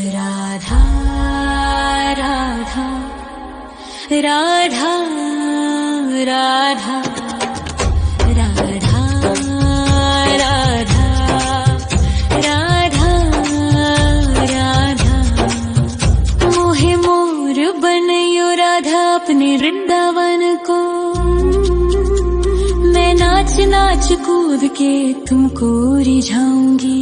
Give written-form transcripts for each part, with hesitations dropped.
राधा राधा राधा राधा राधा राधा राधा राधा मोहे मोर बनयो राधा अपने वृंदावन को। मैं नाच नाच कूद के तुमको रिझाऊंगी।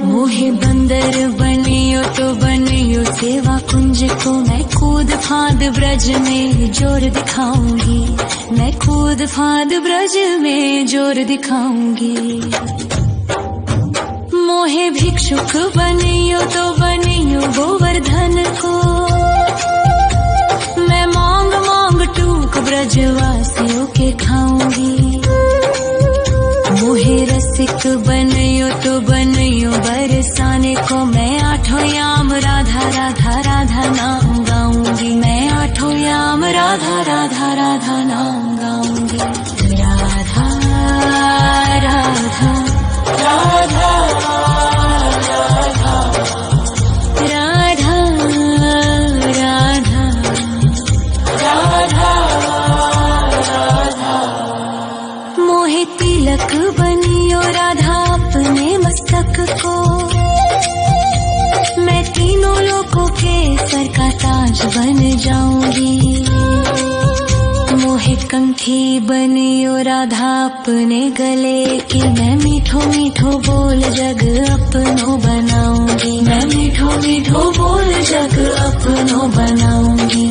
मोहे बंदर बनियो तो बनियो सेवा कुंज को। मैं कूद फांद ब्रज में जोर दिखाऊंगी। मैं कूद फांद ब्रज में जोर दिखाऊंगी। मोहे भिक्षुक बनियो तो बनियो गोवर्धन को। मैं मांग मांग टूक ब्रजवासियों के खाऊंगी। मोहे रसिक बनियो तो बनियो बरसाने को। मैं आठों याम राधा राधा राधा नाम गाऊंगी। मैं आठों याम राधा राधा राधा नाम गाऊंगी। राधा राधा राधा राधा राधा राधा राधा। मोहे तिलक बनियो राधा अपने मस्तक को। मैं तीनों लोगों के सर का ताज बन जाऊंगी। मोहे कंठी बनियो राधा अपने गले की। मैं मीठो मीठो बोल जग अपनो बनाऊंगी। मैं मीठो मीठो बोल जग अपनो बनाऊंगी।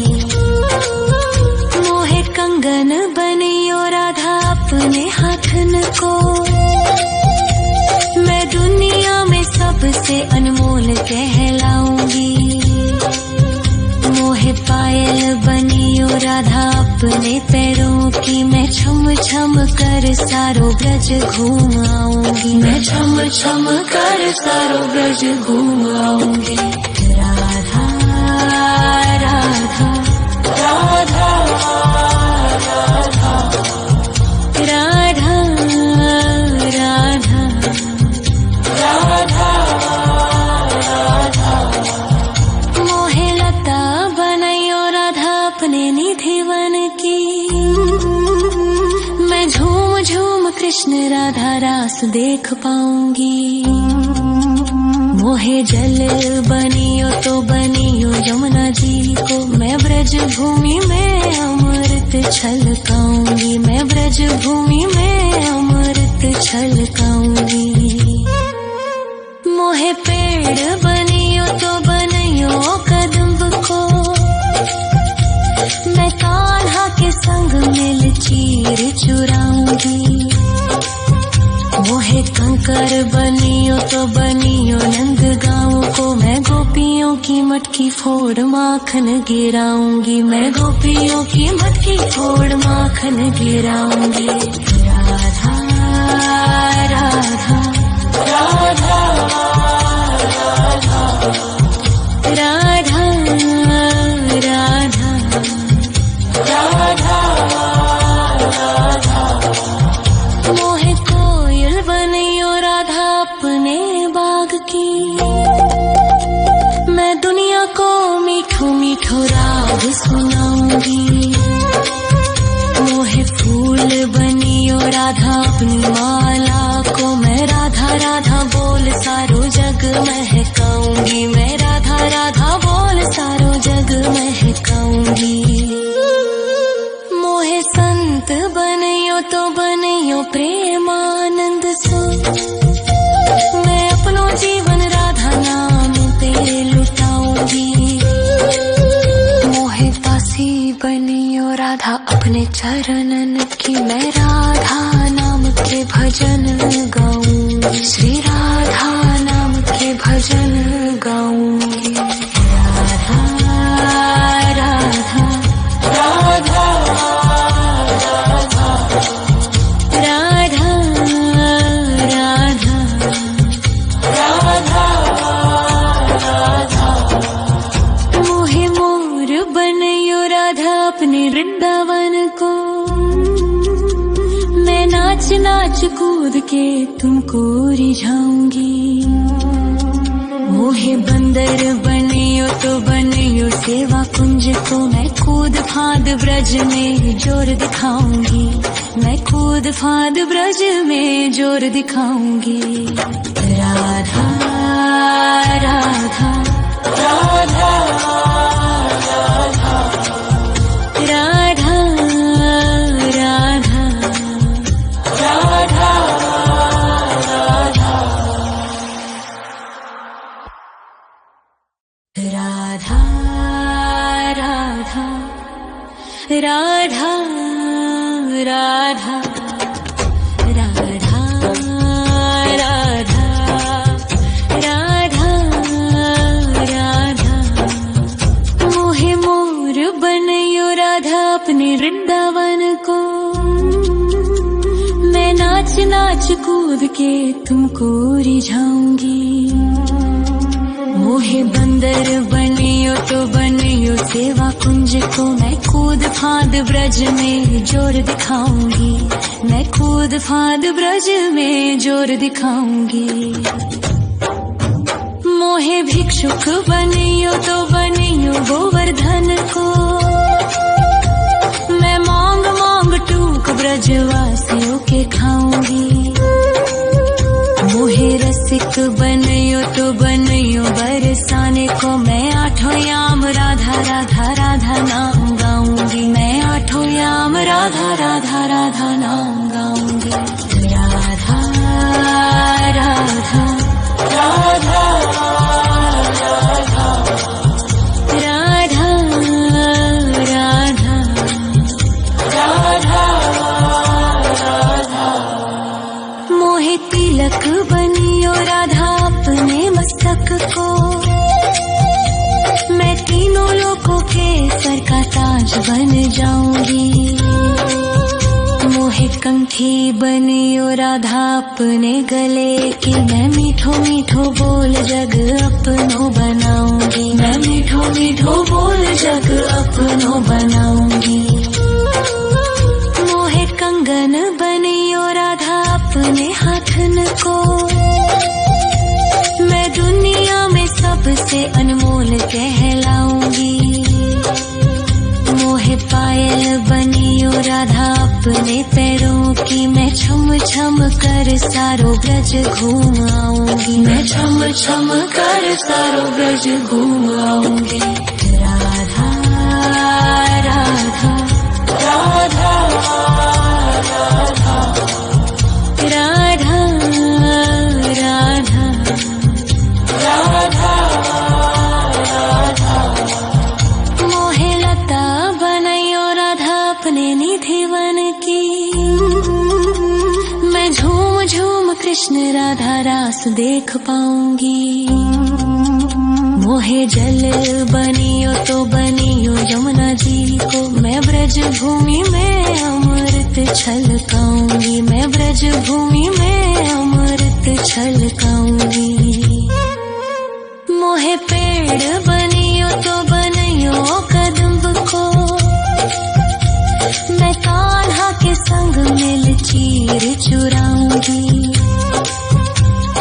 मोहे कंगन बनियो राधा अपने हाथन को। मैं दुनिया में सबसे अनमोल कहलाऊंगी। मोहे पायल बनियो राधा अपने पैरों की। मैं छम छम कर सारो ब्रज घूम आऊंगी। मैं छम छम कर सारो ब्रज घूम आऊंगी। राधा राधा राधा राधा राधा राधा राधा। मोहे लता बनयो राधा अपने निधि वन की। मैं झूम झूम कृष्ण राधा रास देख पाऊंगी। मोहे जल बनियो तो बनियो यमुना जी को। मैं ब्रज भूमि में अमृत छलकाऊंगी। मैं ब्रज भूमि में अमृत छलकाऊंगी। मोहे पेड़ बनियो तो बनियो कदम्ब को। मैं कान्हा के संग मिल चीर चुराऊंगी। मोहे कंकर बनियो तो बनियो नंद गाँव को। मैं गोपियों की मटकी फोड़ माखन गिराऊंगी। मैं गोपियों की मटकी फोड़ माखन गिराऊंगी। राधा राधा राधा राधा राधा राधा राधा। मोहे कोयल बनियो राधा अपने बाग की। मैं दुनिया को मीठो मीठो राग सुनाऊंगी। मोहे फूल बनियो राधा अपनी माला को। मैं राधा राधा बोल सारो जग महकाऊंगी। मैं राधा राधा बोल सारो जग महकाऊंगी। मोहे संत बनियो तो बनियो प्रेमानंद सो। मैं अपनो जीवन राधा नाम पे लुटाऊंगी। मोहे दासी बनियो राधा अपने चरणन की। मैं राधा नाम के भजन गाऊंगी। श्री राधा नाम के भजन गाऊंगी। राधा राधा राधा राधा राधा राधा राधा। मोहे मोर बनयो राधा अपने वृंदावन को। मैं नाच नाच कूद के तुमको रिझाऊंगी। मोहे बंदर बनियो तो बनियो सेवा कुंज को मैं कूद फाद ब्रज में जोर दिखाऊंगी, मैं कूद फाद ब्रज में जोर दिखाऊंगी। राधा राधा राधा राधा राधा राधा राधा राधा राधा राधा राधा राधा राधा राधा मोहे मोर बनयो राधा अपने वृंदावन को, मैं नाच नाच कूद के तुमको रिझाऊंगी। मोहे बंदर बनियो तो बनियो सेवा कुंज को मैं कूद फाद ब्रज में जोर दिखाऊंगी, मैं कूद फाद ब्रज में जोर दिखाऊंगी। मोहे भिक्षुक बनियो तो बनियो गोवर्धन को, मैं मांग मांग टूक ब्रजवासियों के खाऊंगी। मोहे रसिक बनियो तो बनियो बरसाने को, मैं आठों याम राधा राधा राधा नाम गाऊंगी, मैं आठों याम राधा राधा राधा नाम गाऊंगी। राधा राधा राधा राधा राधा राधा मोहे तिलक बनियो राधा अपने मस्तक को, मैं तीनों लोगों के सर का ताज बन जाऊंगी। मोहे कंठी बनियो राधा अपने गले की, मैं मीठो मीठो बोल जग अपनो बनाऊंगी, मैं मीठो मीठो बोल जग अपनो बनाऊंगी। मोहे कंगन बनियो राधा अपने हाथन को, मैं दुनिया में सबसे अनमोल कहलाऊंगी। मोहे पायल बनियो राधा अपने पैरों की, मैं छम छम कर सारो ब्रज घूम आऊंगी, मैं छम छम कर सारो ब्रज घूम आऊंगी। राधा राधा राधा राधा राधा राधा राधा मोहे लता बनयो राधा अपने निधिवन की, मैं झूम झूम कृष्ण राधा रास देख पाऊंगी। मोहे जल बनियो तो बनियो यमुना जी को, मैं ब्रज भूमि में अमृत छलकाऊंगी, मैं ब्रज भूमि में अमृत छलकाऊंगी। मोहे पेड़ बनियो तो बनियो कदम्ब को, मैं कान्हा के संग मिल चीर चुराऊंगी।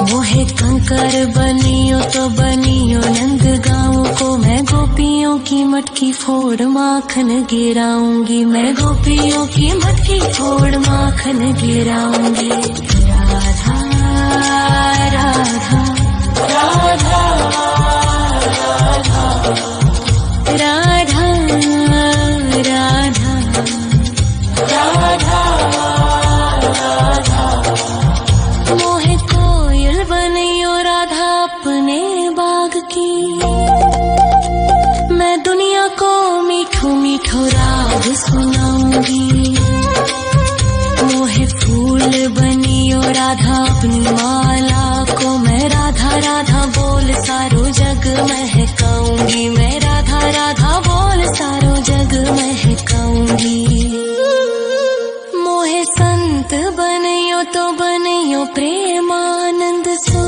मोहे कंकर बनियो तो बनियो नंद गाँव को, मैं गोपियों की मटकी फोड़ माखन गिराऊंगी, मैं गोपियों की मटकी फोड़ माखन गिराऊंगी। राधा राधा राधा राधा राधा राधा राधा मोहे कोयल बनियो राधा अपने बाग की, मैं दुनिया को मीठो मीठो राग सुनाऊंगी। मोहे फूल बनियो राधा अपनी माला को, मैं राधा राधा बोल सारो जग महकाऊंगी, मैं राधा राधा बोल सारो जग महकाऊंगी। मोहे संत बनियो तो बनियो प्रेमानंद सो,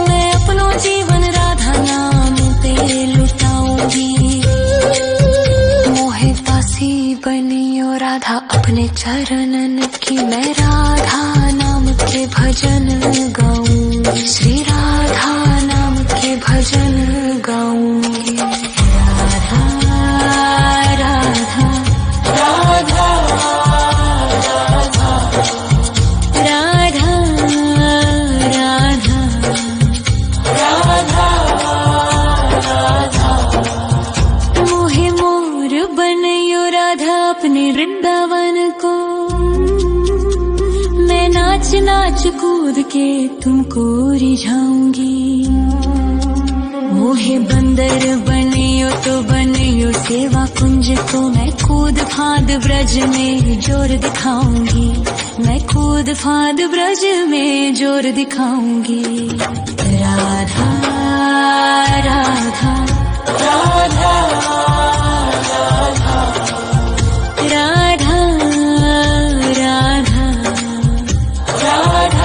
मैं अपनो जीवन राधा नाम पे लुटाऊंगी। मोहे दासी बनियो राधा अपने चरणन की, मैं राधा नाम के भजन गाऊं, श्री राधा नाम कूद के तुमको रिझाऊंगी। मोहे बंदर बनियो तो बनियो सेवा कुंज को, मैं कूद फांद ब्रज में जोर दिखाऊंगी। मैं कूद फांद ब्रज में जोर दिखाऊंगी। राधा राधा राधा राधा राधा राधा राधा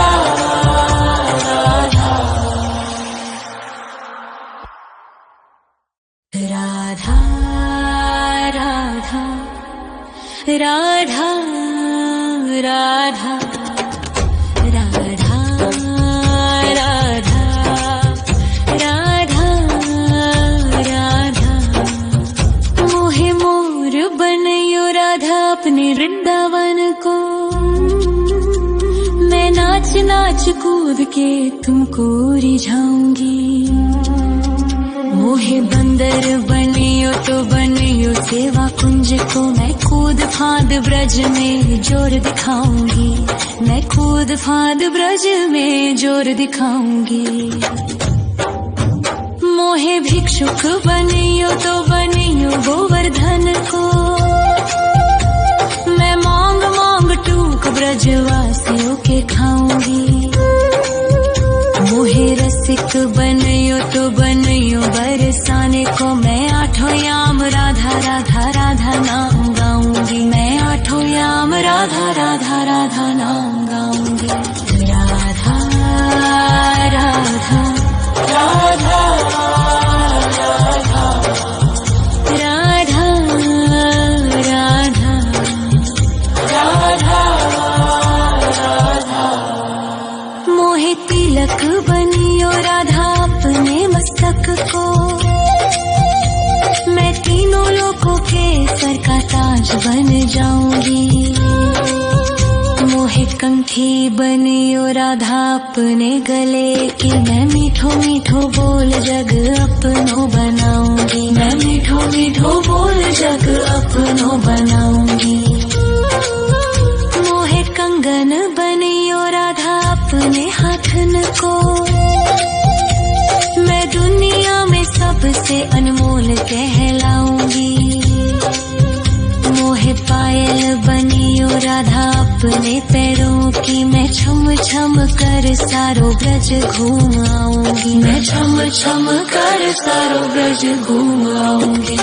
राधा राधा राधा राधा राधा राधा राधा राधा। मोहे मोर बनयो राधा अपने वृंदावन को, मैं नाच नाच कूद के तुमको रिझाऊंगी। मोहे बंदर बनियो तो बनियो सेवा कुंज को, मैं कूद फांद ब्रज में जोर दिखाऊंगी। मैं कूद फांद ब्रज में जोर दिखाऊंगी। मोहे भिक्षुक बनियो तो बनियो गोवर्धन को, मैं मांग मांग टूक ब्रजवासियों के खाऊंगी। मोहे रसिक बनियो तो बनियो बरसाने को, मैं आठों याम राधा राधा राधा नाम गाऊंगी। मैं आठों याम राधा राधा राधा नाम गाऊंगी। राधा राधा राधा राधा राधा राधा राधा राधा। मोहे तिलक बनियो राधा अपने मस्तक को, मैं तीनों लोगों के सर का ताज बन जाऊंगी। मोहे कंठी बनियो राधा अपने गले की, मैं मीठो मीठो बोल जग अपनो बनाऊंगी। मैं मीठो मीठो बोल जग अपनो बनाऊंगी। मोहे कंगन बनियो राधा अपने हाथन को, मैं दुनिया में सबसे अनमोल कहलाऊंगी। मोहे पायल बनियो राधा अपने पैरों की, मैं छम छम कर सारो ब्रज घूम आऊंगी। मैं छम छम कर सारो ब्रज घूम आऊंगी।